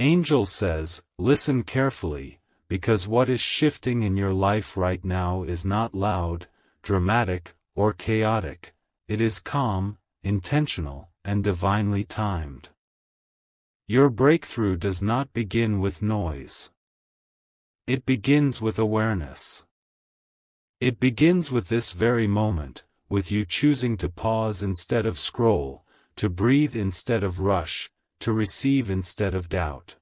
Angel says, listen carefully, because what is shifting in your life right now is not loud, dramatic, or chaotic. It is calm, intentional, and divinely timed. Your breakthrough does not begin with noise. It begins with awareness. It begins with this very moment, with you choosing to pause instead of scroll, to breathe instead of rush, to receive instead of doubt.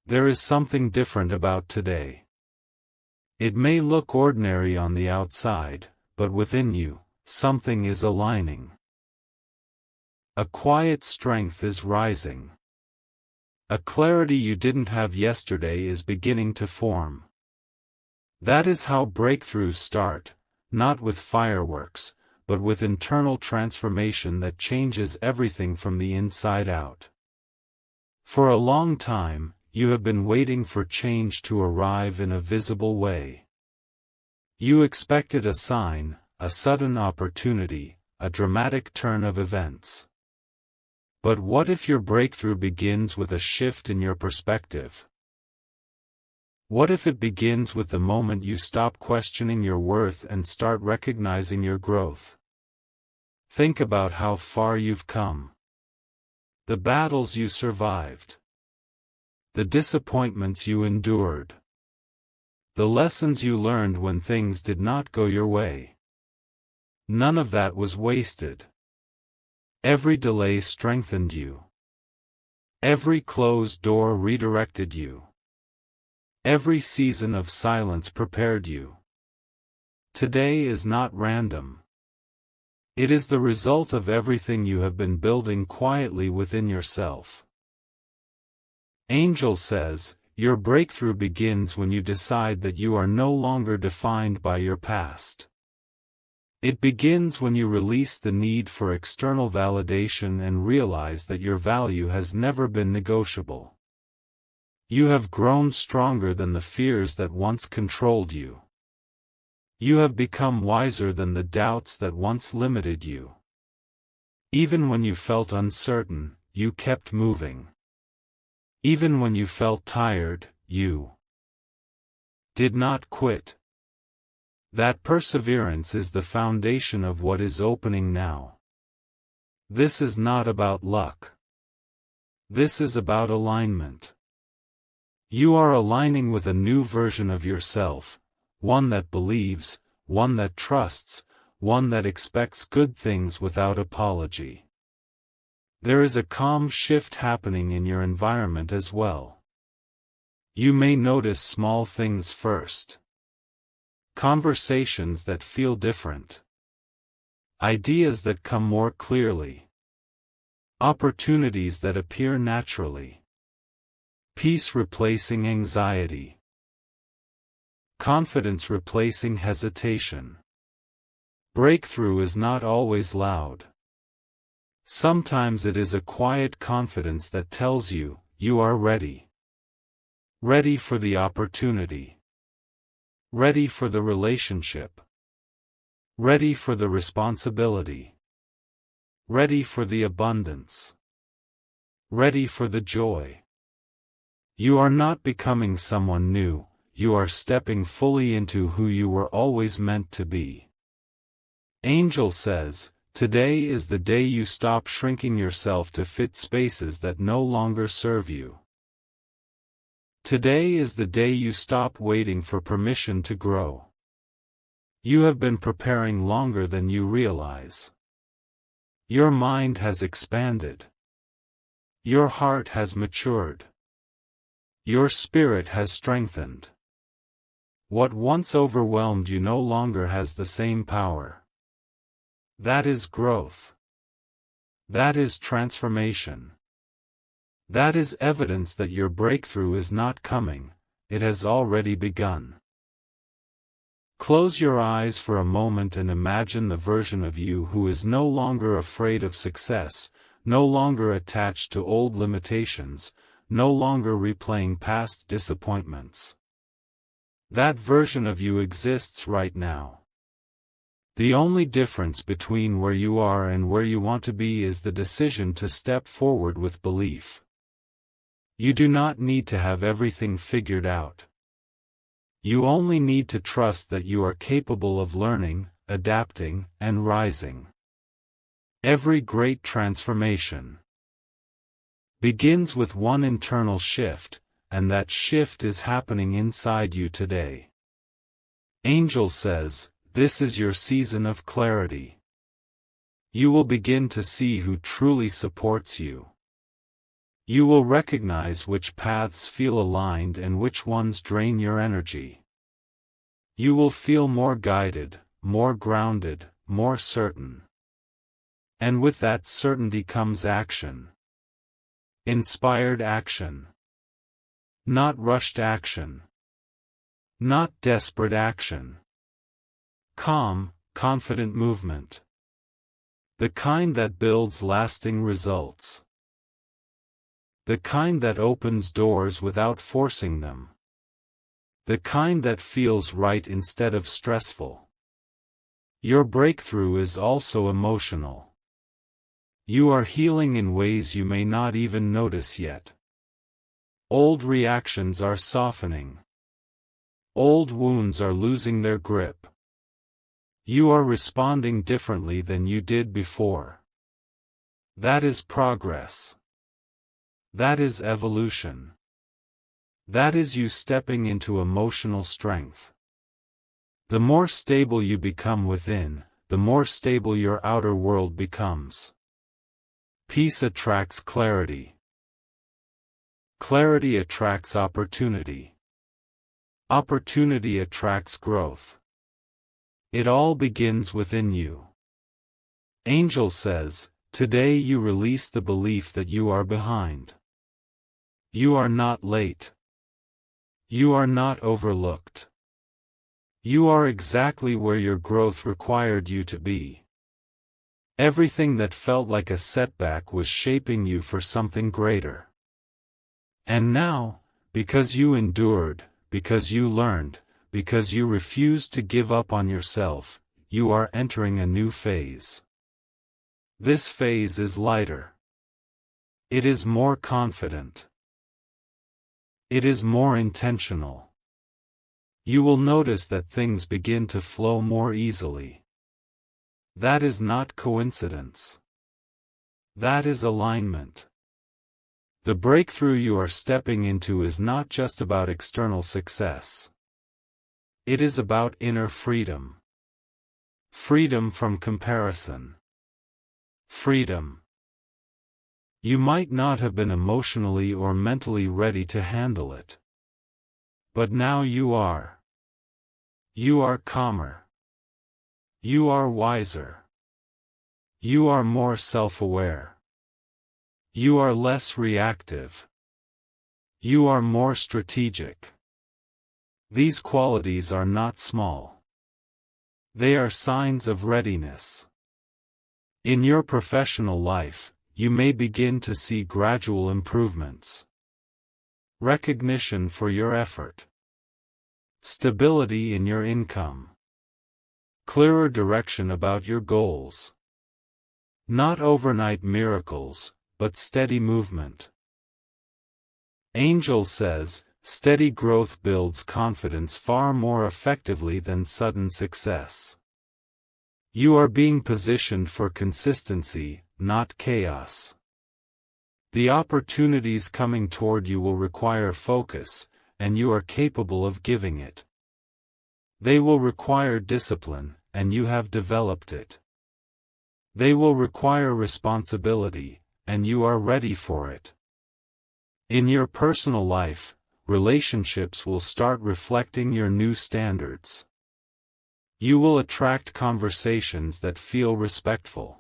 There is something different about today. It may look ordinary on the outside, but within you, something is aligning. A quiet strength is rising. A clarity you didn't have yesterday is beginning to form. That is how breakthroughs start, not with fireworks, but with internal transformation that changes everything from the inside out. For a long time, you have been waiting for change to arrive in a visible way. You expected a sign, a sudden opportunity, a dramatic turn of events. But what if your breakthrough begins with a shift in your perspective? What if it begins with the moment you stop questioning your worth and start recognizing your growth? Think about how far you've come. The battles you survived. The disappointments you endured. The lessons you learned when things did not go your way. None of that was wasted. Every delay strengthened you. Every closed door redirected you. Every season of silence prepared you. Today is not random. It is the result of everything you have been building quietly within yourself. Angel says, your breakthrough begins when you decide that you are no longer defined by your past. It begins when you release the need for external validation and realize that your value has never been negotiable. You have grown stronger than the fears that once controlled you. You have become wiser than the doubts that once limited you. Even when you felt uncertain, you kept moving. Even when you felt tired, you did not quit. That perseverance is the foundation of what is opening now. This is not about luck. This is about alignment. You are aligning with a new version of yourself, one that believes, one that trusts, one that expects good things without apology. There is a calm shift happening in your environment as well. You may notice small things first. Conversations that feel different. Ideas that come more clearly. Opportunities that appear naturally. Peace replacing anxiety. Confidence replacing hesitation. Breakthrough is not always loud. Sometimes it is a quiet confidence that tells you, you are ready. Ready for the opportunity. Ready for the relationship. Ready for the responsibility. Ready for the abundance. Ready for the joy. You are not becoming someone new, you are stepping fully into who you were always meant to be. Angel says, today is the day you stop shrinking yourself to fit spaces that no longer serve you. Today is the day you stop waiting for permission to grow. You have been preparing longer than you realize. Your mind has expanded. Your heart has matured. Your spirit has strengthened. What once overwhelmed you no longer has the same power. That is growth. That is transformation. That is evidence that your breakthrough is not coming, it has already begun. Close your eyes for a moment and imagine the version of you who is no longer afraid of success, no longer attached to old limitations, no longer replaying past disappointments. That version of you exists right now. The only difference between where you are and where you want to be is the decision to step forward with belief. You do not need to have everything figured out. You only need to trust that you are capable of learning, adapting, and rising. Every great transformation begins with one internal shift, and that shift is happening inside you today. Angel says, this is your season of clarity. You will begin to see who truly supports you. You will recognize which paths feel aligned and which ones drain your energy. You will feel more guided, more grounded, more certain. And with that certainty comes action. Inspired action. Not rushed action. Not desperate action. Calm, confident movement. The kind that builds lasting results. The kind that opens doors without forcing them. The kind that feels right instead of stressful. Your breakthrough is also emotional. You are healing in ways you may not even notice yet. Old reactions are softening. Old wounds are losing their grip. You are responding differently than you did before. That is progress. That is evolution. That is you stepping into emotional strength. The more stable you become within, the more stable your outer world becomes. Peace attracts clarity. Clarity attracts opportunity. Opportunity attracts growth. It all begins within you. Angel says, today you release the belief that you are behind. You are not late. You are not overlooked. You are exactly where your growth required you to be. Everything that felt like a setback was shaping you for something greater. And now, because you endured, because you learned, because you refused to give up on yourself, you are entering a new phase. This phase is lighter. It is more confident. It is more intentional. You will notice that things begin to flow more easily. That is not coincidence. That is alignment. The breakthrough you are stepping into is not just about external success. It is about inner freedom. Freedom from comparison. Freedom. You might not have been emotionally or mentally ready to handle it. But now you are. You are calmer. You are wiser. You are more self-aware. You are less reactive. You are more strategic. These qualities are not small. They are signs of readiness. In your professional life, you may begin to see gradual improvements. Recognition for your effort. Stability in your income. Clearer direction about your goals. Not overnight miracles, but steady movement. Angel says, steady growth builds confidence far more effectively than sudden success. You are being positioned for consistency, not chaos. The opportunities coming toward you will require focus, and you are capable of giving it. They will require discipline, and you have developed it. They will require responsibility, and you are ready for it. In your personal life, relationships will start reflecting your new standards. You will attract conversations that feel respectful.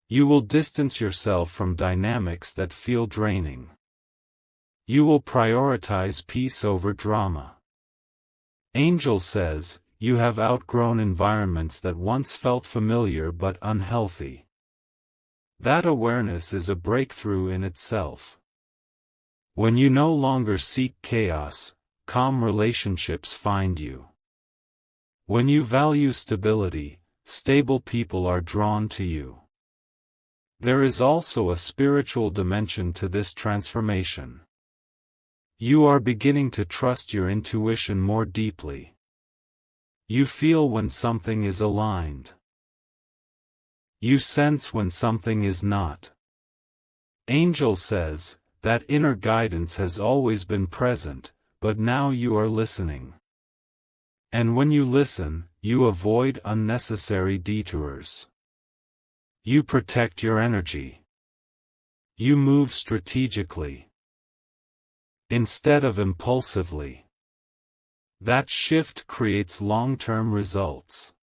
You will distance yourself from dynamics that feel draining. You will prioritize peace over drama. Angel says, you have outgrown environments that once felt familiar but unhealthy. That awareness is a breakthrough in itself. When you no longer seek chaos, calm relationships find you. When you value stability, stable people are drawn to you. There is also a spiritual dimension to this transformation. You are beginning to trust your intuition more deeply. You feel when something is aligned. You sense when something is not. Angel says, that inner guidance has always been present, but now you are listening. And when you listen, you avoid unnecessary detours. You protect your energy. You move strategically, instead of impulsively. That shift creates long-term results.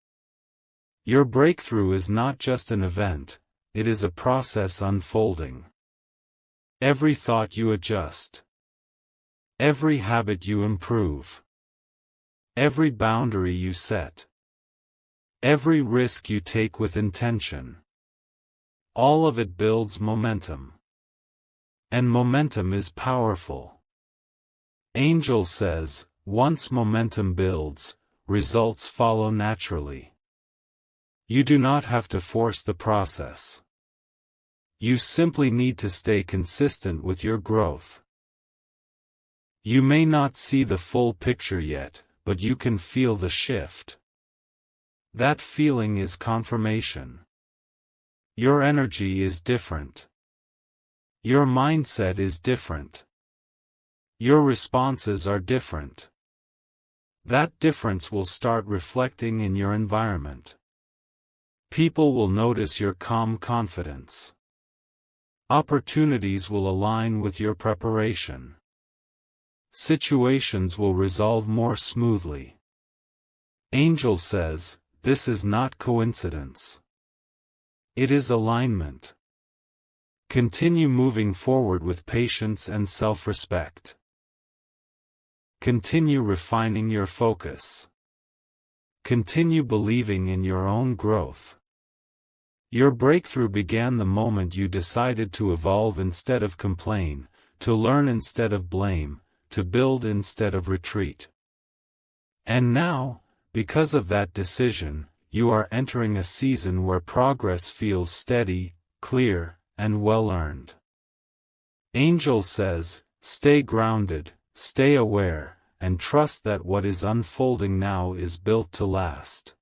Your breakthrough is not just an event, it is a process unfolding. Every thought you adjust. Every habit you improve. Every boundary you set. Every risk you take with intention. All of it builds momentum. And momentum is powerful. Angel says, once momentum builds, results follow naturally. You do not have to force the process. You simply need to stay consistent with your growth. You may not see the full picture yet, but you can feel the shift. That feeling is confirmation. Your energy is different. Your mindset is different. Your responses are different. That difference will start reflecting in your environment. People will notice your calm confidence. Opportunities will align with your preparation. Situations will resolve more smoothly. Angel says, this is not coincidence. It is alignment. Continue moving forward with patience and self-respect. Continue refining your focus. Continue believing in your own growth. Your breakthrough began the moment you decided to evolve instead of complain, to learn instead of blame, to build instead of retreat. And now, because of that decision, you are entering a season where progress feels steady, clear, and well-earned. Angel says, stay grounded, stay aware, and trust that what is unfolding now is built to last.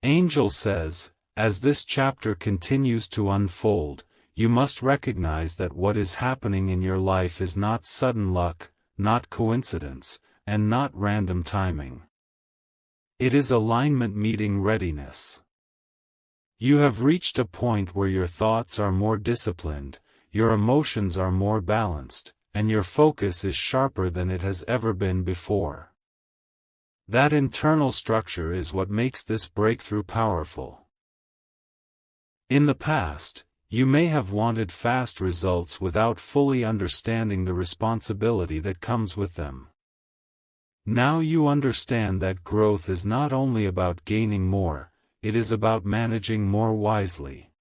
Angel says, as this chapter continues to unfold, you must recognize that what is happening in your life is not sudden luck, not coincidence, and not random timing. It is alignment meeting readiness. You have reached a point where your thoughts are more disciplined, your emotions are more balanced, and your focus is sharper than it has ever been before. That internal structure is what makes this breakthrough powerful. In the past, you may have wanted fast results without fully understanding the responsibility that comes with them. Now you understand that growth is not only about gaining more, it is about managing more wisely.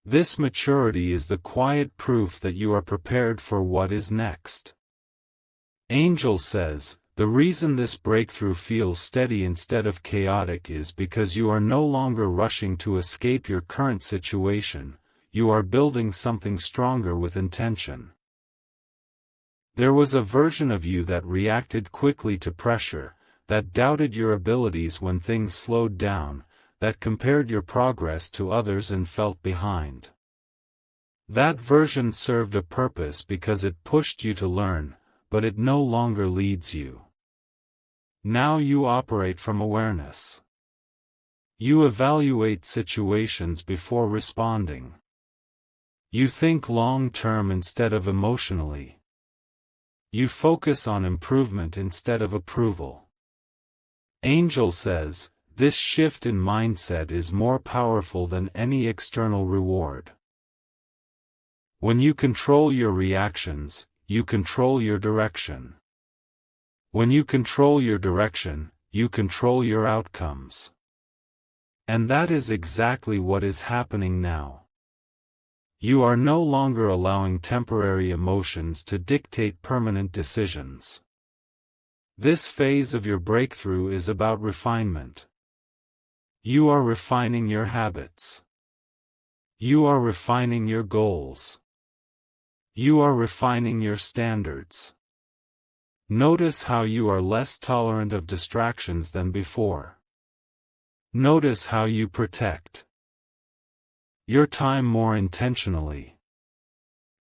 This maturity is the quiet proof that you are prepared for what is next. Angel says, the reason this breakthrough feels steady instead of chaotic is because you are no longer rushing to escape your current situation, you are building something stronger with intention. There was a version of you that reacted quickly to pressure, that doubted your abilities when things slowed down, that compared your progress to others and felt behind. That version served a purpose because it pushed you to learn, but it no longer leads you. Now you operate from awareness. You evaluate situations before responding. You think long-term instead of emotionally. You focus on improvement instead of approval. Angel says, this shift in mindset is more powerful than any external reward. When you control your reactions, you control your direction. When you control your direction, you control your outcomes. And that is exactly what is happening now. You are no longer allowing temporary emotions to dictate permanent decisions. This phase of your breakthrough is about refinement. You are refining your habits. You are refining your goals. You are refining your standards. Notice how you are less tolerant of distractions than before. Notice how you protect your time more intentionally.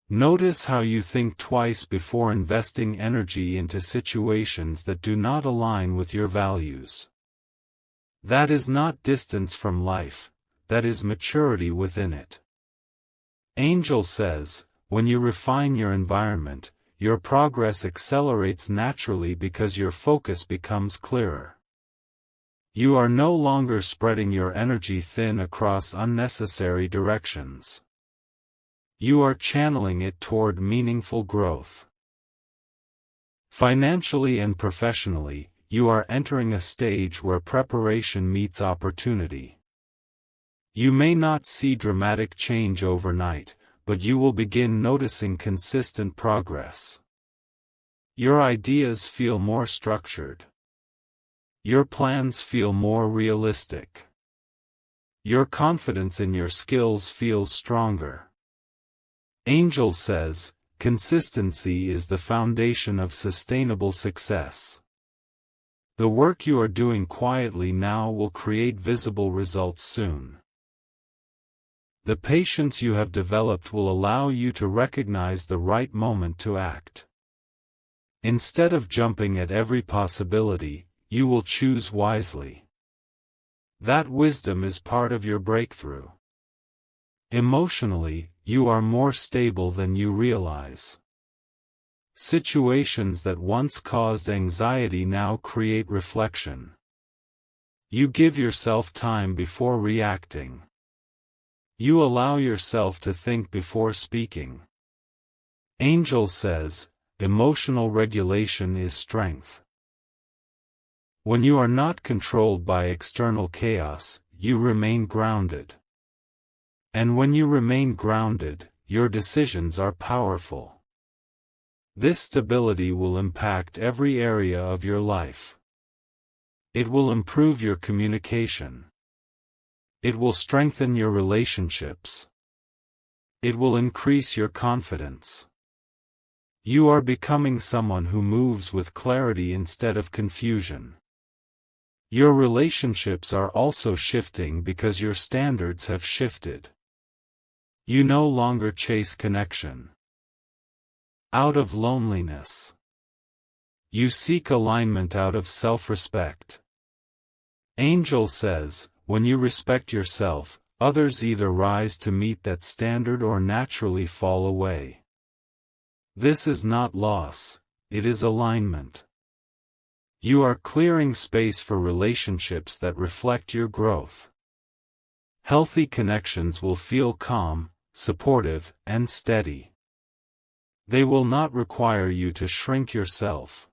Notice how you think twice before investing energy into situations that do not align with your values. That is not distance from life, that is maturity within it. Angel says, when you refine your environment, your progress accelerates naturally because your focus becomes clearer. You are no longer spreading your energy thin across unnecessary directions. You are channeling it toward meaningful growth. Financially and professionally, you are entering a stage where preparation meets opportunity. You may not see dramatic change overnight, but you will begin noticing consistent progress. Your ideas feel more structured. Your plans feel more realistic. Your confidence in your skills feels stronger. Angel says, consistency is the foundation of sustainable success. The work you are doing quietly now will create visible results soon. The patience you have developed will allow you to recognize the right moment to act. Instead of jumping at every possibility, you will choose wisely. That wisdom is part of your breakthrough. Emotionally, you are more stable than you realize. Situations that once caused anxiety now create reflection. You give yourself time before reacting. You allow yourself to think before speaking. Angel says, emotional regulation is strength. When you are not controlled by external chaos, you remain grounded. And when you remain grounded, your decisions are powerful. This stability will impact every area of your life. It will improve your communication. It will strengthen your relationships. It will increase your confidence. You are becoming someone who moves with clarity instead of confusion. Your relationships are also shifting because your standards have shifted. You no longer chase connection out of loneliness. You seek alignment out of self-respect. Angel says, when you respect yourself, others either rise to meet that standard or naturally fall away. This is not loss, it is alignment. You are clearing space for relationships that reflect your growth. Healthy connections will feel calm, supportive, and steady. They will not require you to shrink yourself.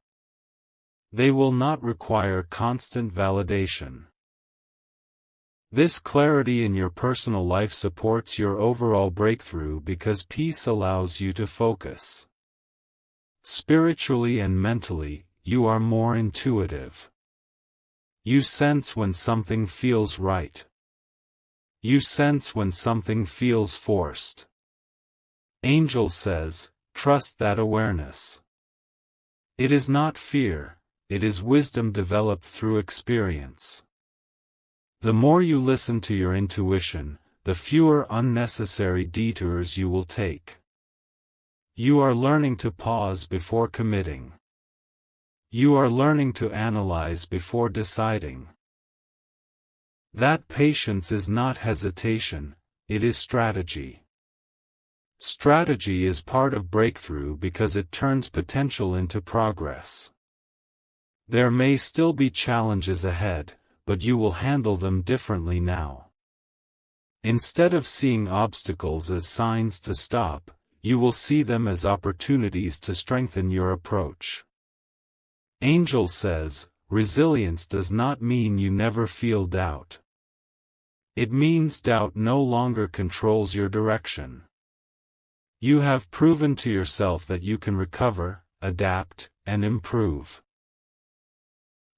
They will not require constant validation. This clarity in your personal life supports your overall breakthrough because peace allows you to focus. Spiritually and mentally, you are more intuitive. You sense when something feels right. You sense when something feels forced. Angel says, trust that awareness. It is not fear, it is wisdom developed through experience. The more you listen to your intuition, the fewer unnecessary detours you will take. You are learning to pause before committing. You are learning to analyze before deciding. That patience is not hesitation, it is strategy. Strategy is part of breakthrough because it turns potential into progress. There may still be challenges ahead, but you will handle them differently now. Instead of seeing obstacles as signs to stop, you will see them as opportunities to strengthen your approach. Angel says, resilience does not mean you never feel doubt. It means doubt no longer controls your direction. You have proven to yourself that you can recover, adapt, and improve.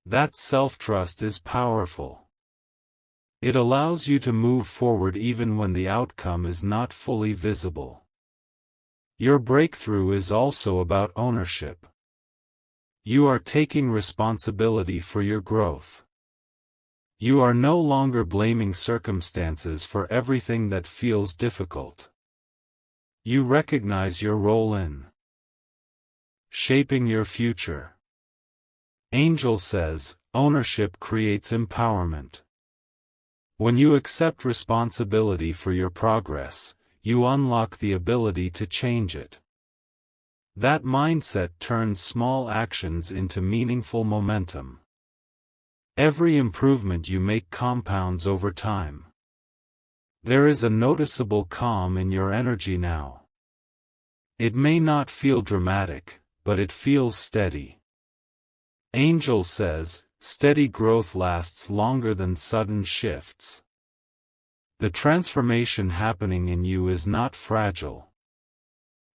That self-trust is powerful. It allows you to move forward even when the outcome is not fully visible. Your breakthrough is also about ownership. You are taking responsibility for your growth. You are no longer blaming circumstances for everything that feels difficult. You recognize your role in shaping your future. Angel says, ownership creates empowerment. When you accept responsibility for your progress, you unlock the ability to change it. That mindset turns small actions into meaningful momentum. Every improvement you make compounds over time. There is a noticeable calm in your energy now. It may not feel dramatic, but it feels steady. Angel says, steady growth lasts longer than sudden shifts. The transformation happening in you is not fragile.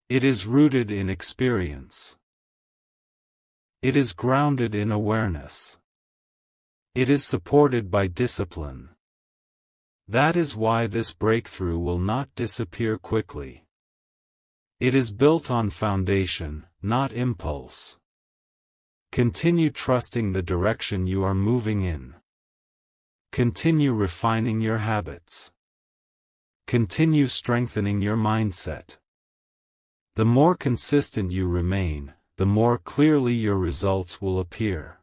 It is rooted in experience. It is grounded in awareness. It is supported by discipline. That is why this breakthrough will not disappear quickly. It is built on foundation, not impulse. Continue trusting the direction you are moving in. Continue refining your habits. Continue strengthening your mindset. The more consistent you remain, the more clearly your results will appear.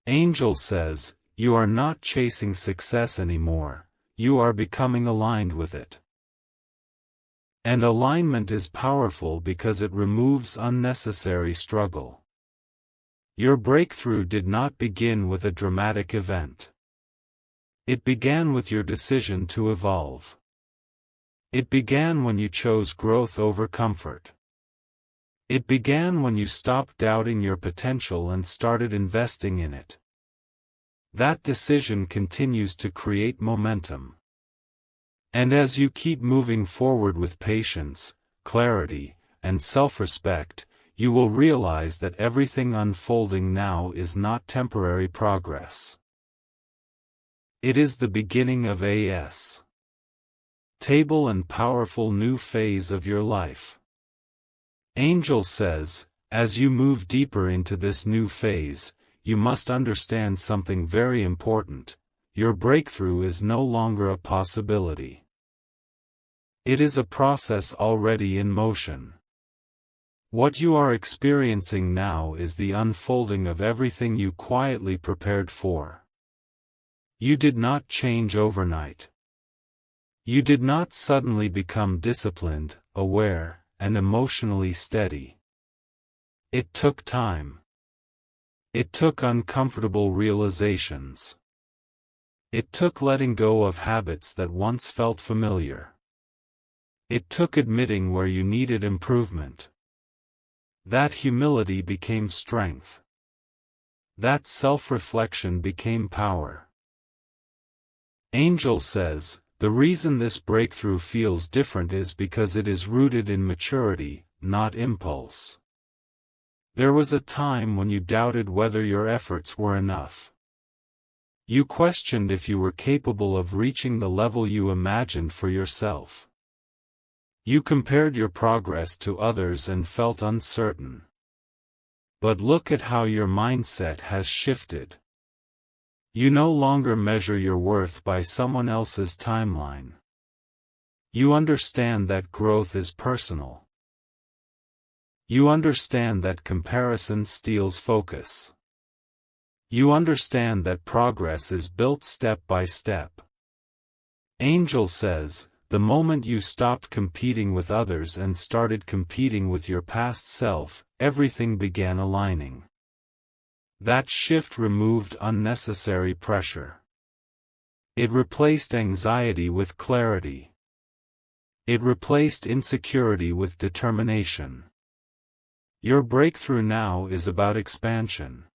Angel says, you are not chasing success anymore, you are becoming aligned with it. And alignment is powerful because it removes unnecessary struggle. Your breakthrough did not begin with a dramatic event. It began with your decision to evolve. It began when you chose growth over comfort. It began when you stopped doubting your potential and started investing in it. That decision continues to create momentum. And as you keep moving forward with patience, clarity, and self-respect, you will realize that everything unfolding now is not temporary progress. It is the beginning of a stable and powerful new phase of your life. Angel says, as you move deeper into this new phase, you must understand something very important. Your breakthrough is no longer a possibility. It is a process already in motion. What you are experiencing now is the unfolding of everything you quietly prepared for. You did not change overnight. You did not suddenly become disciplined, aware, and emotionally steady. It took time. It took uncomfortable realizations. It took letting go of habits that once felt familiar. It took admitting where you needed improvement. That humility became strength. That self-reflection became power. Angel says, the reason this breakthrough feels different is because it is rooted in maturity, not impulse. There was a time when you doubted whether your efforts were enough. You questioned if you were capable of reaching the level you imagined for yourself. You compared your progress to others and felt uncertain. But look at how your mindset has shifted. You no longer measure your worth by someone else's timeline. You understand that growth is personal. You understand that comparison steals focus. You understand that progress is built step by step. Angel says, the moment you stopped competing with others and started competing with your past self, everything began aligning. That shift removed unnecessary pressure. It replaced anxiety with clarity. It replaced insecurity with determination. Your breakthrough now is about expansion.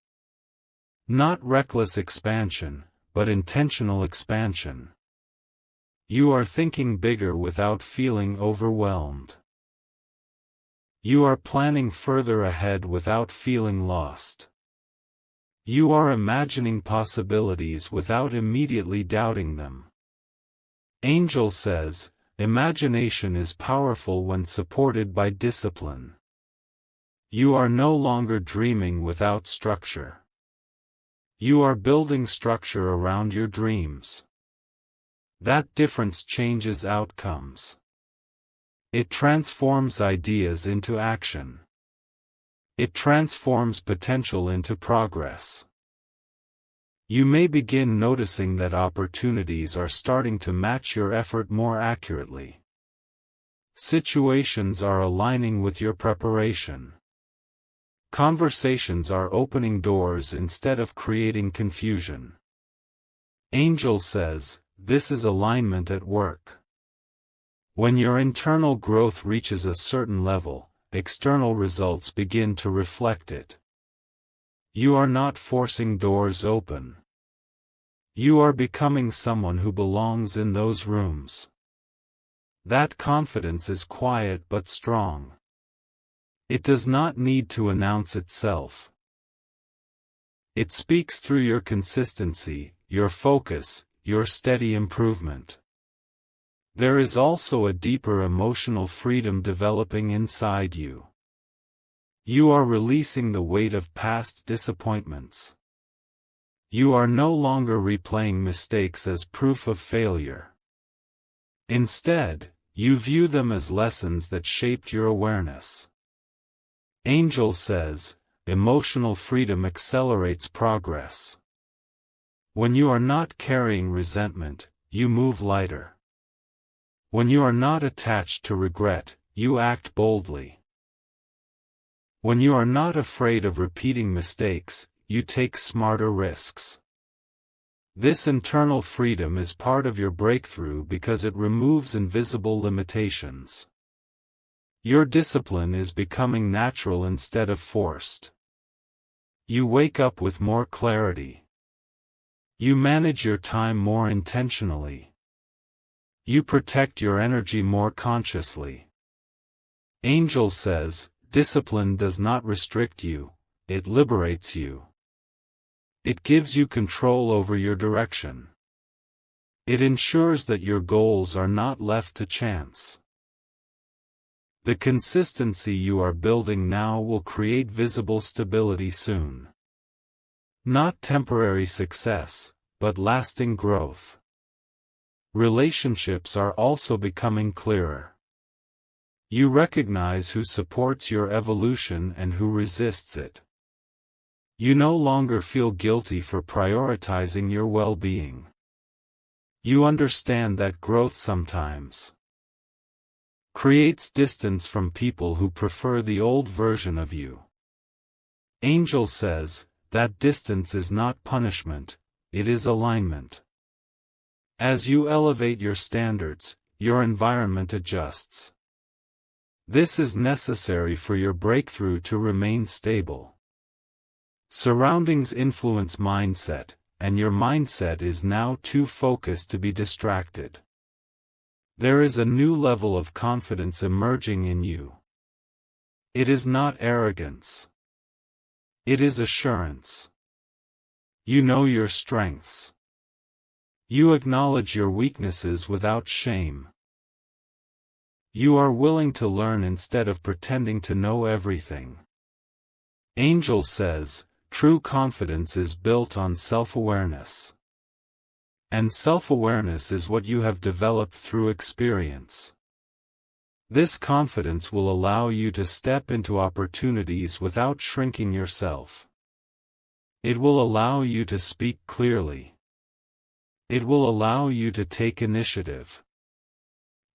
Not reckless expansion, but intentional expansion. You are thinking bigger without feeling overwhelmed. You are planning further ahead without feeling lost. You are imagining possibilities without immediately doubting them. Angel says, imagination is powerful when supported by discipline. You are no longer dreaming without structure. You are building structure around your dreams. That difference changes outcomes. It transforms ideas into action. It transforms potential into progress. You may begin noticing that opportunities are starting to match your effort more accurately. Situations are aligning with your preparation. Conversations are opening doors instead of creating confusion. Angel says, this is alignment at work. When your internal growth reaches a certain level, external results begin to reflect it. You are not forcing doors open. You are becoming someone who belongs in those rooms. That confidence is quiet but strong. It does not need to announce itself. It speaks through your consistency, your focus, your steady improvement. There is also a deeper emotional freedom developing inside you. You are releasing the weight of past disappointments. You are no longer replaying mistakes as proof of failure. Instead, you view them as lessons that shaped your awareness. Angel says, emotional freedom accelerates progress. When you are not carrying resentment, you move lighter. When you are not attached to regret, you act boldly. When you are not afraid of repeating mistakes, you take smarter risks. This internal freedom is part of your breakthrough because it removes invisible limitations. Your discipline is becoming natural instead of forced. You wake up with more clarity. You manage your time more intentionally. You protect your energy more consciously. Angel says, discipline does not restrict you, it liberates you. It gives you control over your direction. It ensures that your goals are not left to chance. The consistency you are building now will create visible stability soon. Not temporary success, but lasting growth. Relationships are also becoming clearer. You recognize who supports your evolution and who resists it. You no longer feel guilty for prioritizing your well-being. You understand that growth sometimes creates distance from people who prefer the old version of you. Angel says, that distance is not punishment, it is alignment. As you elevate your standards, your environment adjusts. This is necessary for your breakthrough to remain stable. Surroundings influence mindset, and your mindset is now too focused to be distracted. There is a new level of confidence emerging in you. It is not arrogance. It is assurance. You know your strengths. You acknowledge your weaknesses without shame. You are willing to learn instead of pretending to know everything. Angel says, true confidence is built on self-awareness. And self-awareness is what you have developed through experience. This confidence will allow you to step into opportunities without shrinking yourself. It will allow you to speak clearly. It will allow you to take initiative.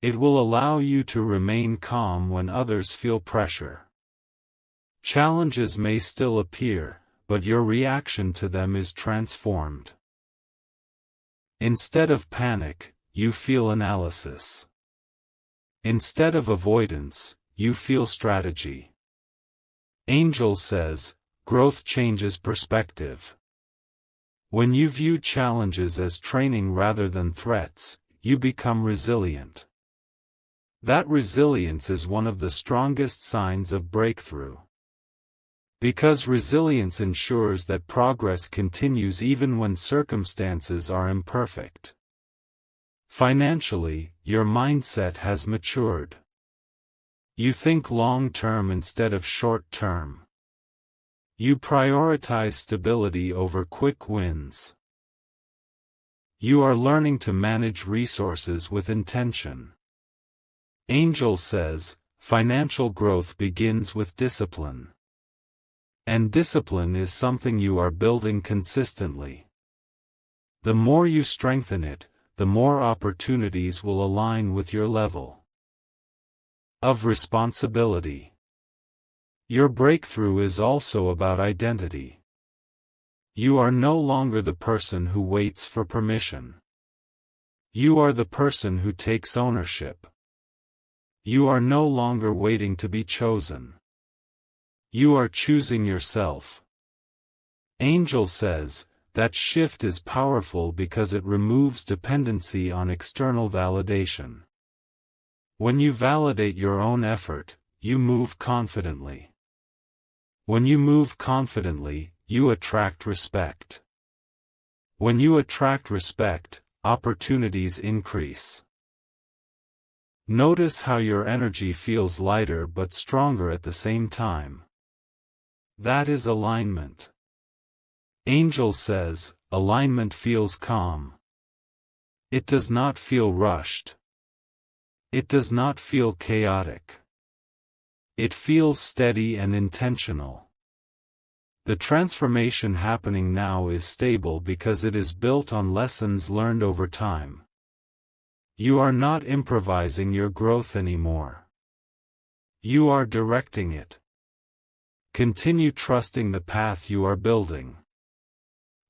It will allow you to remain calm when others feel pressure. Challenges may still appear, but your reaction to them is transformed. Instead of panic, you feel analysis. Instead of avoidance, you feel strategy. Angel says, growth changes perspective. When you view challenges as training rather than threats, you become resilient. That resilience is one of the strongest signs of breakthrough. Because resilience ensures that progress continues even when circumstances are imperfect. Financially, your mindset has matured. You think long-term instead of short-term. You prioritize stability over quick wins. You are learning to manage resources with intention. Angel says, financial growth begins with discipline. And discipline is something you are building consistently. The more you strengthen it, the more opportunities will align with your level of responsibility. Your breakthrough is also about identity. You are no longer the person who waits for permission. You are the person who takes ownership. You are no longer waiting to be chosen. You are choosing yourself. Angel says, that shift is powerful because it removes dependency on external validation. When you validate your own effort, you move confidently. When you move confidently, you attract respect. When you attract respect, opportunities increase. Notice how your energy feels lighter but stronger at the same time. That is alignment. Angel says, alignment feels calm. It does not feel rushed. It does not feel chaotic. It feels steady and intentional. The transformation happening now is stable because it is built on lessons learned over time. You are not improvising your growth anymore. You are directing it. Continue trusting the path you are building.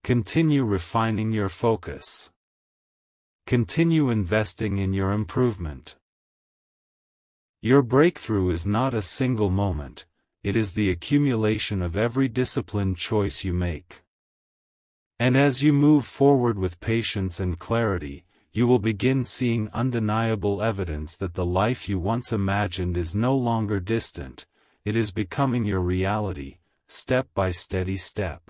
Continue refining your focus. Continue investing in your improvement. Your breakthrough is not a single moment, it is the accumulation of every disciplined choice you make. And as you move forward with patience and clarity, you will begin seeing undeniable evidence that the life you once imagined is no longer distant. It is becoming your reality, step by steady step.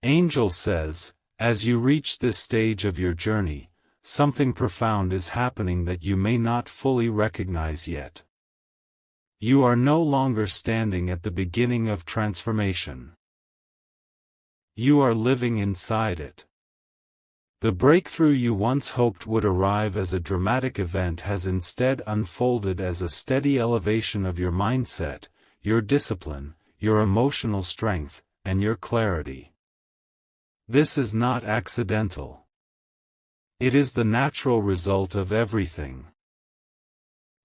Angel says, as you reach this stage of your journey, something profound is happening that you may not fully recognize yet. You are no longer standing at the beginning of transformation. You are living inside it. The breakthrough you once hoped would arrive as a dramatic event has instead unfolded as a steady elevation of your mindset, your discipline, your emotional strength, and your clarity. This is not accidental. It is the natural result of everything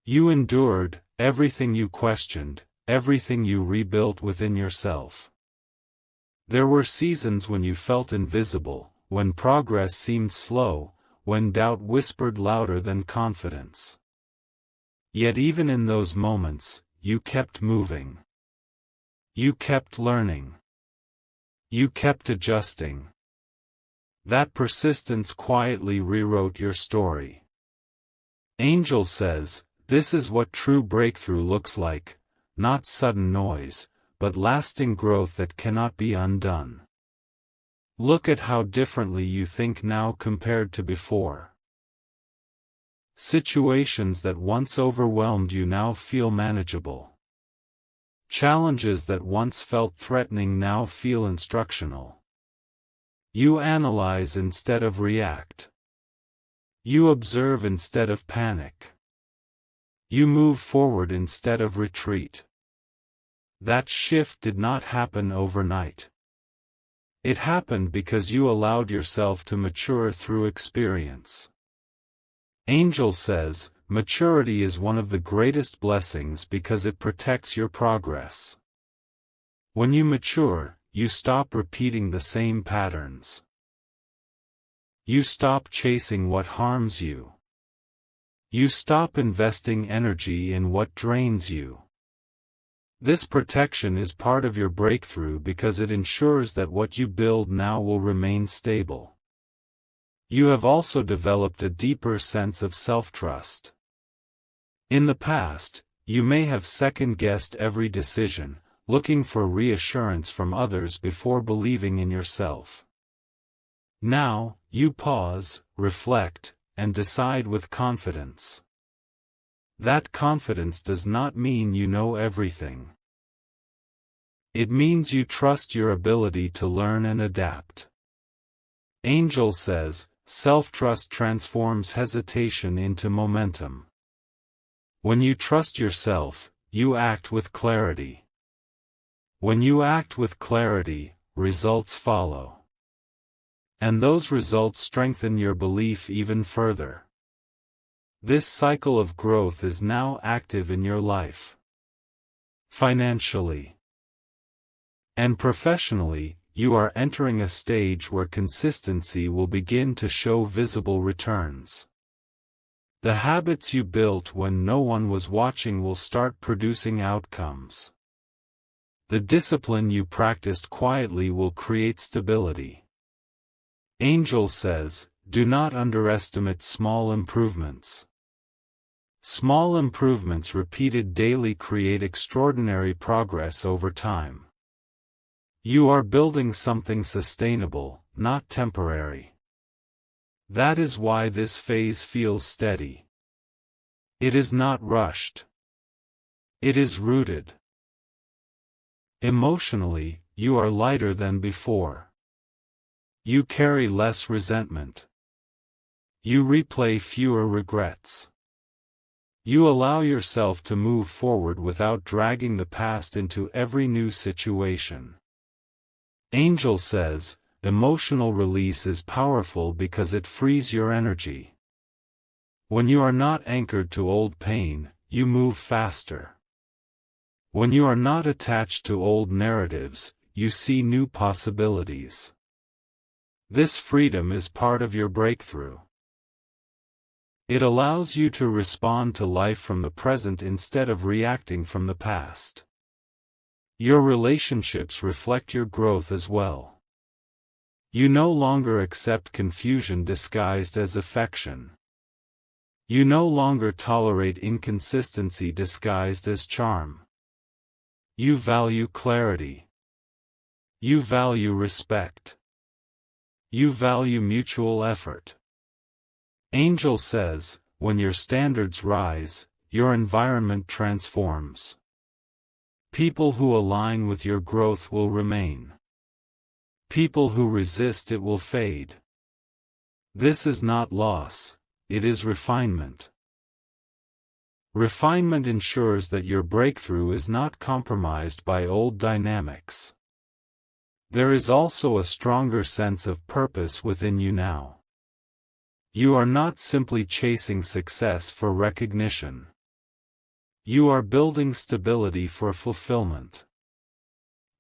you endured, everything you questioned, everything you rebuilt within yourself. There were seasons when you felt invisible, when progress seemed slow, when doubt whispered louder than confidence. Yet even in those moments, you kept moving. You kept learning. You kept adjusting. That persistence quietly rewrote your story. Angel says, this is what true breakthrough looks like, not sudden noise, but lasting growth that cannot be undone. Look at how differently you think now compared to before. Situations that once overwhelmed you now feel manageable. Challenges that once felt threatening now feel instructional. You analyze instead of react. You observe instead of panic. You move forward instead of retreat. That shift did not happen overnight. It happened because you allowed yourself to mature through experience. Angel says, maturity is one of the greatest blessings because it protects your progress. When you mature, you stop repeating the same patterns. You stop chasing what harms you. You stop investing energy in what drains you. This protection is part of your breakthrough because it ensures that what you build now will remain stable. You have also developed a deeper sense of self-trust. In the past, you may have second-guessed every decision, looking for reassurance from others before believing in yourself. Now, you pause, reflect, and decide with confidence. That confidence does not mean you know everything. It means you trust your ability to learn and adapt. Angel says, self-trust transforms hesitation into momentum. When you trust yourself, you act with clarity. When you act with clarity, results follow. And those results strengthen your belief even further. This cycle of growth is now active in your life. Financially and professionally, you are entering a stage where consistency will begin to show visible returns. The habits you built when no one was watching will start producing outcomes. The discipline you practiced quietly will create stability. Angel says, do not underestimate small improvements. Small improvements repeated daily create extraordinary progress over time. You are building something sustainable, not temporary. That is why this phase feels steady. It is not rushed. It is rooted. Emotionally, you are lighter than before. You carry less resentment. You replay fewer regrets. You allow yourself to move forward without dragging the past into every new situation. Angel says, emotional release is powerful because it frees your energy. When you are not anchored to old pain, you move faster. When you are not attached to old narratives, you see new possibilities. This freedom is part of your breakthrough. It allows you to respond to life from the present instead of reacting from the past. Your relationships reflect your growth as well. You no longer accept confusion disguised as affection. You no longer tolerate inconsistency disguised as charm. You value clarity. You value respect. You value mutual effort. Angel says, when your standards rise, your environment transforms. People who align with your growth will remain. People who resist it will fade. This is not loss, it is refinement. Refinement ensures that your breakthrough is not compromised by old dynamics. There is also a stronger sense of purpose within you now. You are not simply chasing success for recognition. You are building stability for fulfillment.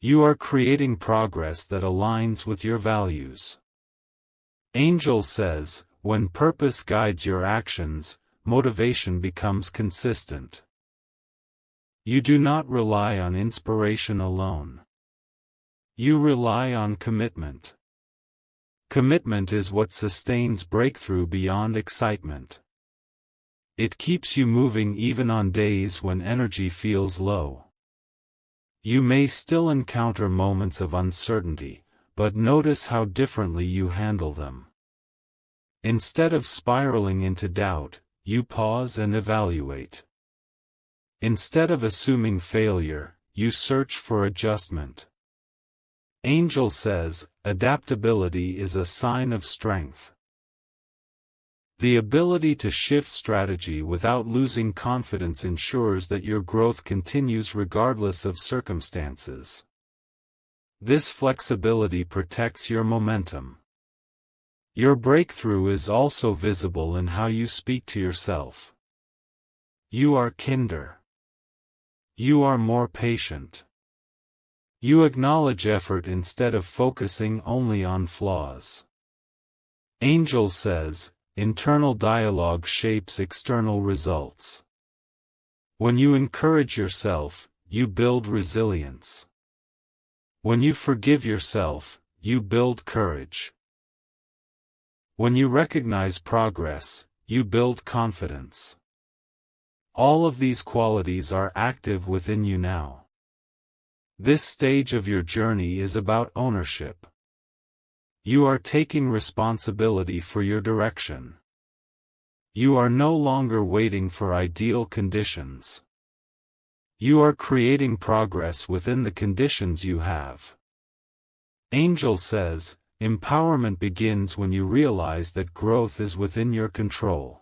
You are creating progress that aligns with your values. Angel says, when purpose guides your actions, motivation becomes consistent. You do not rely on inspiration alone. You rely on commitment. Commitment is what sustains breakthrough beyond excitement. It keeps you moving even on days when energy feels low. You may still encounter moments of uncertainty, but notice how differently you handle them. Instead of spiraling into doubt, you pause and evaluate. Instead of assuming failure, you search for adjustment. Angel says, adaptability is a sign of strength. The ability to shift strategy without losing confidence ensures that your growth continues regardless of circumstances. This flexibility protects your momentum. Your breakthrough is also visible in how you speak to yourself. You are kinder. You are more patient. You acknowledge effort instead of focusing only on flaws. Angel says, internal dialogue shapes external results. When you encourage yourself, you build resilience. When you forgive yourself, you build courage. When you recognize progress, you build confidence. All of these qualities are active within you now. This stage of your journey is about ownership. You are taking responsibility for your direction. You are no longer waiting for ideal conditions. You are creating progress within the conditions you have. Angel says, empowerment begins when you realize that growth is within your control.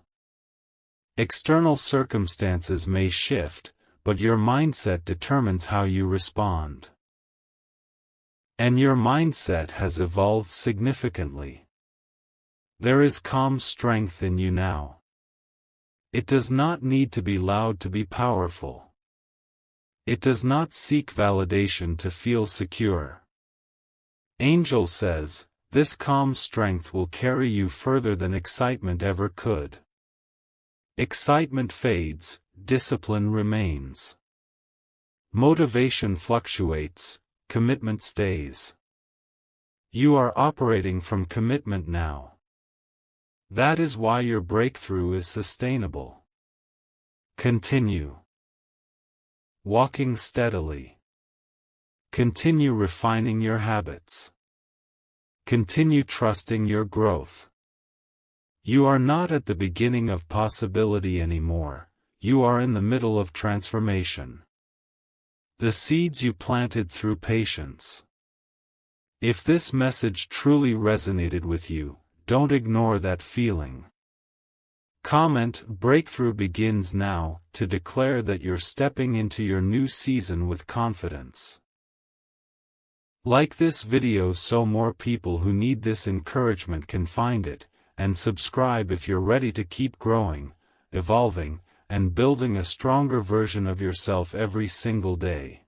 External circumstances may shift, but your mindset determines how you respond. And your mindset has evolved significantly. There is calm strength in you now. It does not need to be loud to be powerful. It does not seek validation to feel secure. Angel says, this calm strength will carry you further than excitement ever could. Excitement fades, discipline remains. Motivation fluctuates, commitment stays. You are operating from commitment now. That is why your breakthrough is sustainable. Continue walking steadily. Continue refining your habits. Continue trusting your growth. You are not at the beginning of possibility anymore, you are in the middle of transformation. The seeds you planted through patience. If this message truly resonated with you, don't ignore that feeling. Comment "Breakthrough begins now" to declare that you're stepping into your new season with confidence. Like this video so more people who need this encouragement can find it, and subscribe if you're ready to keep growing, evolving, and building a stronger version of yourself every single day.